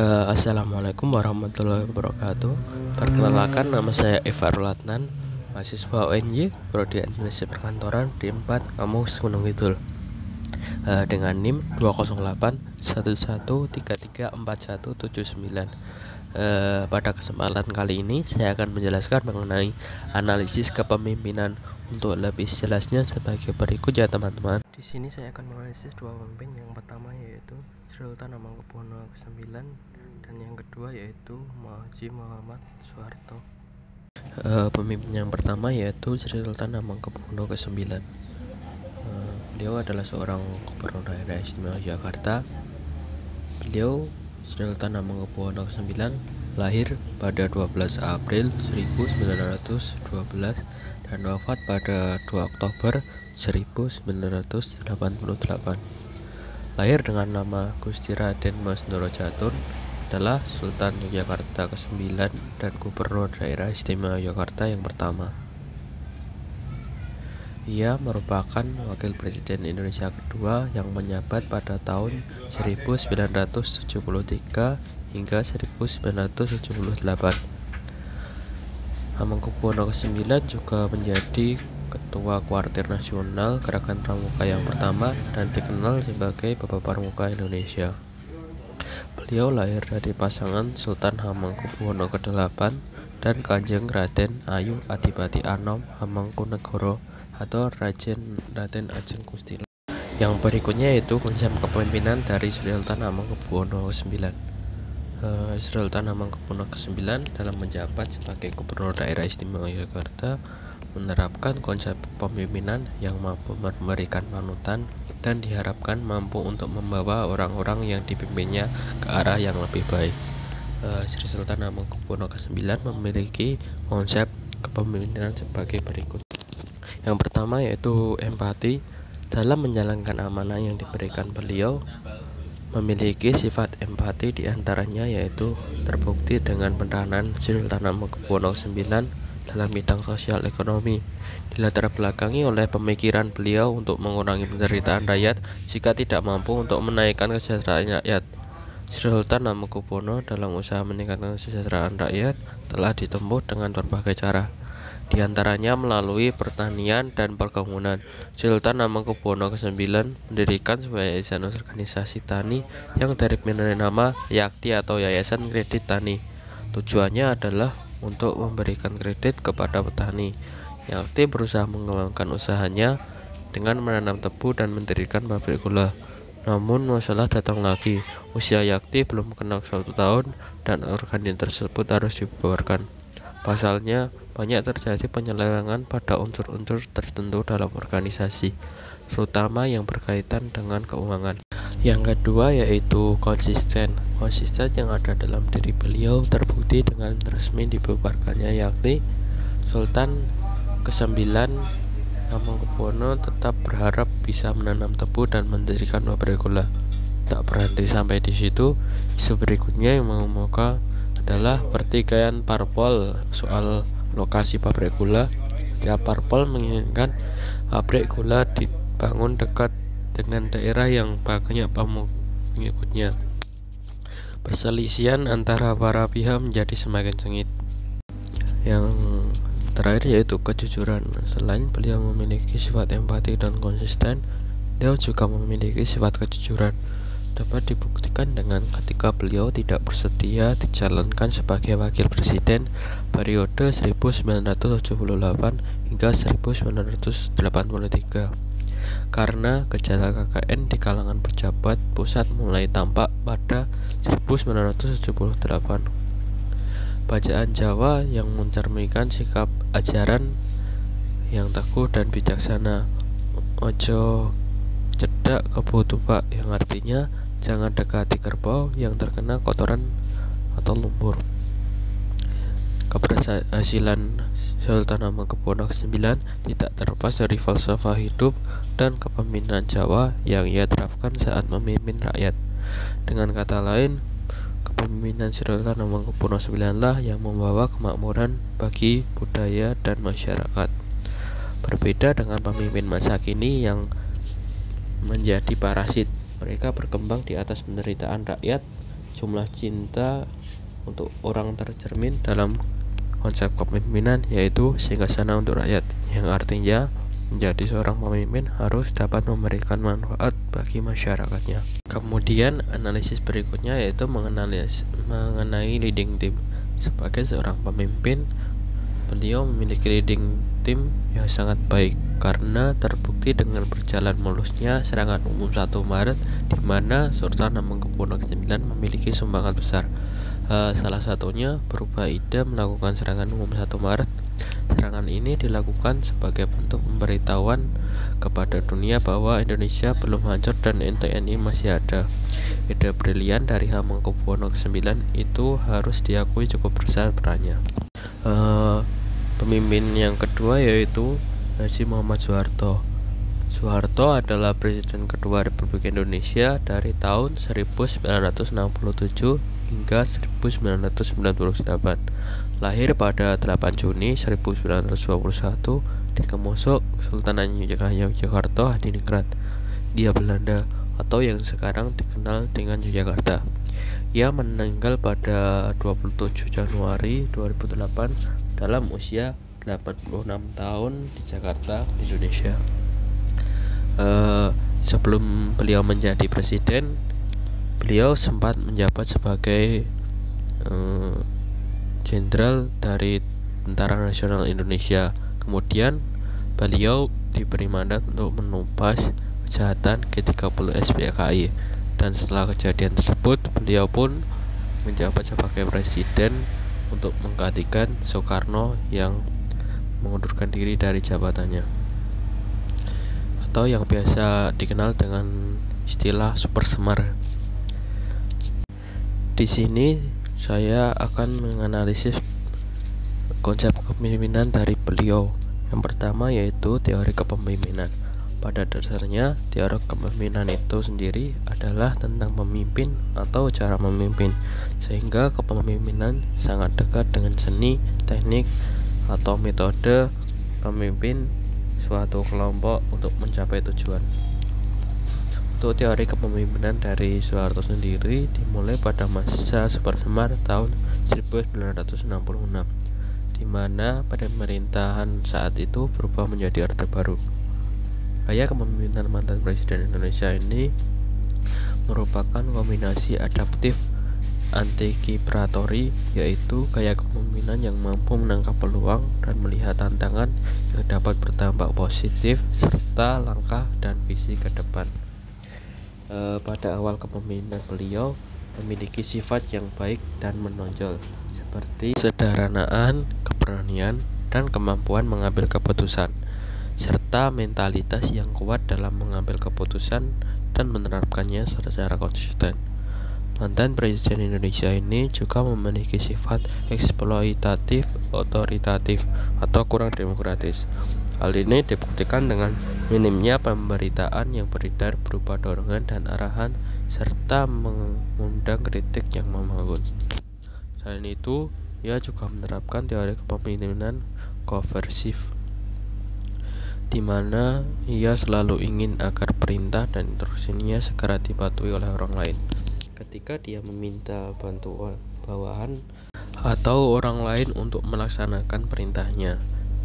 Assalamualaikum warahmatullahi wabarakatuh. Perkenalkan, nama saya Eva Rulatnan, mahasiswa UNY, Prodi Administrasi Perkantoran di 4 Kampus Gunung Kidul, dengan NIM 20811334179. Pada kesempatan kali ini saya akan menjelaskan mengenai analisis kepemimpinan. Untuk lebih jelasnya sebagai berikut ya teman-teman. Di sini saya akan menganalisis dua pemimpin. Yang pertama yaitu Sultan Hamengkubuwono ke-9 dan yang kedua yaitu Haji Muhammad Soeharto. Pemimpin yang pertama yaitu Sultan Hamengkubuwono ke-9. Beliau adalah seorang gubernur daerah istimewa Yogyakarta. Beliau Sultan Hamengkubuwono ke-9 lahir pada 12 April 1912 dan wafat pada 2 Oktober 1988. Lahir dengan nama Gusti Raden Mas Ndorojatun, adalah Sultan Yogyakarta ke-9 dan Gubernur Daerah Istimewa Yogyakarta yang pertama. Ia merupakan Wakil Presiden Indonesia kedua yang menjabat pada tahun 1973 hingga 1978. Hamengkubuwono ke-9 juga menjadi Ketua Kuartir Nasional Gerakan Pramuka yang pertama dan dikenal sebagai Bapak Pramuka Indonesia. Beliau lahir dari pasangan Sultan Hamengkubuwono ke-8 dan Kanjeng Raden Ayu Adipati Anom Hamengkunegoro atau Raden Ajeng Gusti. Yang berikutnya yaitu konsep kepemimpinan dari Sultan Hamengkubuwono ke-9. Sultan Hamengkubuwono ke-9 dalam menjabat sebagai Gubernur Daerah Istimewa Yogyakarta menerapkan konsep kepemimpinan yang mampu memberikan panutan dan diharapkan mampu untuk membawa orang-orang yang dipimpinnya ke arah yang lebih baik. Sri Sultan Hamengkubuwono ke-9 memiliki konsep kepemimpinan sebagai berikut. Yang pertama yaitu empati. Dalam menjalankan amanah yang diberikan, beliau memiliki sifat empati, diantaranya yaitu terbukti dengan peranan Sultan Hamengkubuwono ke-9 dalam bidang sosial ekonomi, dilatar belakangi oleh pemikiran beliau untuk mengurangi penderitaan rakyat jika tidak mampu untuk menaikkan kesejahteraan rakyat. Sultan Hamengkubuwono dalam usaha meningkatkan kesejahteraan rakyat telah ditempuh dengan berbagai cara, diantaranya melalui pertanian dan perkebunan. Sultan Hamengkubuwono ke-9 mendirikan sebuah yayasan organisasi tani yang diberi nama Yakti atau Yayasan Kredit Tani. Tujuannya adalah untuk memberikan kredit kepada petani. Yakti berusaha mengembangkan usahanya dengan menanam tebu dan mendirikan pabrik gula. Namun masalah datang lagi. Usia Yakti belum genap 1 tahun dan organisasi tersebut harus dibubarkan. Pasalnya, banyak terjadi penyelewengan pada unsur-unsur tertentu dalam organisasi, terutama yang berkaitan dengan keuangan. Yang kedua yaitu konsisten. Konsisten yang ada dalam diri beliau terbukti dengan resmi dibubarkannya Yakti. Sultan ke-9 Hamengkubuwono tetap berharap bisa menanam tebu dan mendirikan pabrik gula. Tak berhenti sampai di situ, isu berikutnya yang mengemuka adalah pertikaian parpol soal lokasi pabrik gula. Tiap parpol menginginkan pabrik gula dibangun dekat dengan daerah yang banyak pengikutnya. Perselisihan antara para pihak menjadi semakin sengit. Yang terakhir yaitu kejujuran. Selain beliau memiliki sifat empati dan konsisten, beliau juga memiliki sifat kejujuran. Dapat dibuktikan dengan ketika beliau tidak bersedia dicalonkan sebagai wakil presiden periode 1978 hingga 1983 karena gejala KKN di kalangan pejabat pusat mulai tampak pada 1978. Bacaan Jawa yang mencerminkan sikap ajaran yang teguh dan bijaksana. Ojo cedak kebo tupak, yang artinya jangan dekati kerbau yang terkena kotoran atau lumpur. Keberhasilan Sultan Hamengkubuwono ke-9 tidak terlepas dari falsafah hidup dan kepemimpinan Jawa yang ia terapkan saat memimpin rakyat. Dengan kata lain, kepemimpinan Sultan Hamengkubuwono ke-9 lah yang membawa kemakmuran bagi budaya dan masyarakat. Berbeda dengan pemimpin masa kini yang menjadi parasit, mereka berkembang di atas penderitaan rakyat jumlah cinta untuk orang tercermin dalam konsep kepemimpinan, yaitu singgasana untuk rakyat, yang artinya menjadi seorang pemimpin harus dapat memberikan manfaat bagi masyarakatnya. Kemudian analisis berikutnya yaitu mengenai leading team. Sebagai seorang pemimpin, beliau memiliki leading team yang sangat baik karena terbukti dengan berjalan mulusnya serangan umum 1 Maret di mana Sultan Hamengkubuwono IX memiliki sumbangan besar. Salah satunya berupa ide melakukan serangan umum 1 Maret. Serangan ini dilakukan sebagai bentuk pemberitahuan kepada dunia bahwa Indonesia belum hancur dan NTNI masih ada. Ide brilian dari Hamengkubuwono IX itu harus diakui cukup besar perannya. Pemimpin yang kedua yaitu Haji Muhammad Soeharto. Soeharto adalah Presiden kedua Republik Indonesia dari tahun 1967 hingga 1998. Lahir pada 8 Juni 1921 di Kemusuk, Sultan Yogyakarta, Hadiningrat, Hindia Belanda, atau yang sekarang dikenal dengan Yogyakarta. Ia meninggal pada 27 Januari 2008 dalam usia 86 tahun di Jakarta, Indonesia. Sebelum beliau menjadi presiden, beliau sempat menjabat sebagai jenderal dari Tentara Nasional Indonesia. Kemudian beliau diberi mandat untuk menumpas kejahatan G30 SPKI, dan setelah kejadian tersebut beliau pun menjabat sebagai presiden untuk menggantikan Soekarno yang mengundurkan diri dari jabatannya, atau yang biasa dikenal dengan istilah Super Semar. Di sini saya akan menganalisis konsep kepemimpinan dari beliau. Yang pertama yaitu teori kepemimpinan. Pada dasarnya, teori kepemimpinan itu sendiri adalah tentang pemimpin atau cara memimpin, sehingga kepemimpinan sangat dekat dengan seni, teknik, atau metode pemimpin suatu kelompok untuk mencapai tujuan. Untuk teori kepemimpinan dari Soeharto sendiri dimulai pada masa Super Semar tahun 1966, di mana pemerintahan saat itu berubah menjadi Orde Baru. Gaya kepemimpinan mantan Presiden Indonesia ini merupakan kombinasi adaptif anti-kipratori, yaitu gaya kepemimpinan yang mampu menangkap peluang dan melihat tantangan yang dapat berdampak positif serta langkah dan visi ke depan. Pada awal kepemimpinan beliau memiliki sifat yang baik dan menonjol seperti kesederhanaan, keberanian, dan kemampuan mengambil keputusan, serta mentalitas yang kuat dalam mengambil keputusan dan menerapkannya secara konsisten. Mantan Presiden Indonesia ini juga memiliki sifat eksploitatif, otoritatif, atau kurang demokratis. Hal ini dibuktikan dengan minimnya pemberitaan yang beredar berupa dorongan dan arahan, serta mengundang kritik yang membangun. Selain itu, ia juga menerapkan teori kepemimpinan koversif, di mana ia selalu ingin agar perintah dan instruksinya segera dipatuhi oleh orang lain. Ketika dia meminta bantuan bawahan atau orang lain untuk melaksanakan perintahnya,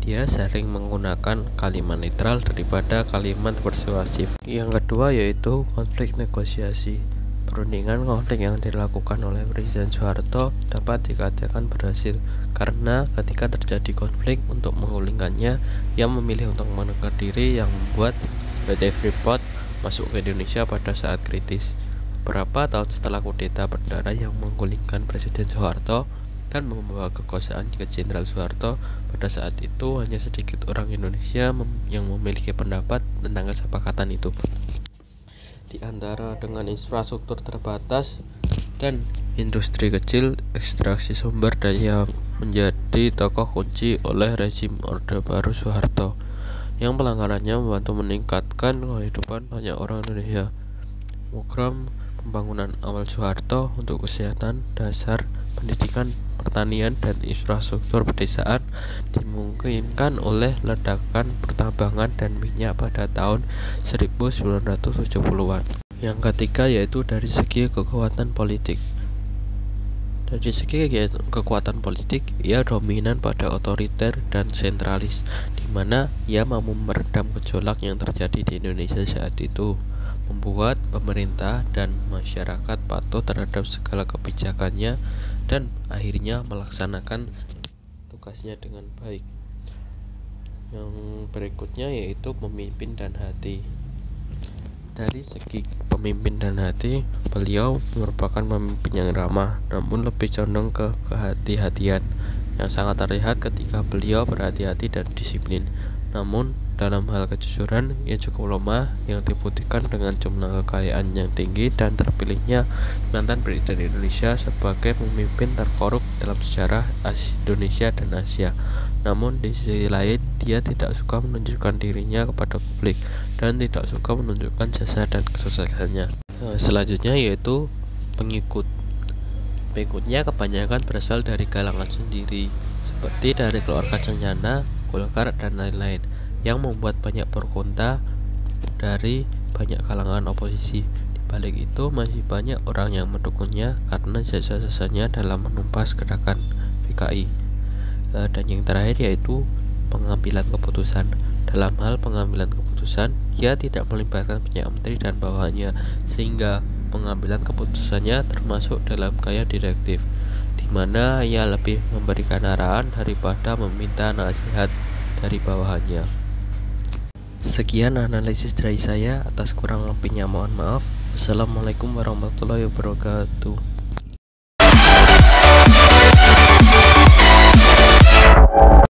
dia sering menggunakan kalimat netral daripada kalimat persuasif. Yang kedua yaitu konflik negosiasi. Perundingan konflik yang dilakukan oleh Presiden Soeharto dapat dikatakan berhasil karena ketika terjadi konflik, untuk menggulingkannya ia memilih untuk menengah diri, yang membuat PT Freeport masuk ke Indonesia pada saat kritis. Beberapa tahun setelah kudeta berdarah yang menggulingkan Presiden Soeharto dan membawa kekuasaan ke Jenderal Soeharto, pada saat itu hanya sedikit orang Indonesia yang memiliki pendapat tentang kesepakatan itu. Di antara dengan infrastruktur terbatas dan industri kecil, ekstraksi sumber daya menjadi tokoh kunci oleh rezim Orde Baru Soeharto, yang pelanggarannya membantu meningkatkan kehidupan banyak orang Indonesia. Program pembangunan awal Soeharto untuk kesehatan, dasar, pendidikan, pertanian, dan infrastruktur pedesaan dimungkinkan oleh ledakan pertambangan dan minyak pada tahun 1970-an. Yang ketiga yaitu dari segi kekuatan politik. Dari segi kekuatan politik, ia dominan pada otoriter dan sentralis, di mana ia mampu meredam gejolak yang terjadi di Indonesia saat itu, membuat pemerintah dan masyarakat patuh terhadap segala kebijakannya, dan akhirnya melaksanakan tugasnya dengan baik. Yang berikutnya yaitu pemimpin dan hati. Dari segi pemimpin dan hati, beliau merupakan pemimpin yang ramah, namun lebih condong ke kehati-hatian, yang sangat terlihat ketika beliau berhati-hati dan disiplin. Namun, dalam hal kejujuran, ia cukup lemah, yang dibuktikan dengan jumlah kekayaan yang tinggi dan terpilihnya mantan presiden Indonesia sebagai pemimpin terkorup dalam sejarah Indonesia dan Asia. Namun di sisi lain, dia tidak suka menunjukkan dirinya kepada publik dan tidak suka menunjukkan jasa dan kesuksesannya. Selanjutnya yaitu pengikut. Pengikutnya kebanyakan berasal dari kalangan sendiri, seperti dari keluarga Cenyana, Golkar, dan lain-lain, yang membuat banyak pro kontra dari banyak kalangan oposisi. Di balik itu masih banyak orang yang mendukungnya karena jasa-jasanya dalam menumpas gerakan PKI. Dan yang terakhir yaitu pengambilan keputusan. Dalam hal pengambilan keputusan, ia tidak melibatkan banyak menteri dan bawahannya, sehingga pengambilan keputusannya termasuk dalam gaya direktif, di mana ia lebih memberikan arahan daripada meminta nasihat dari bawahannya. Sekian analisis dari saya, atas kurang lebihnya mohon maaf. Assalamualaikum warahmatullahi wabarakatuh.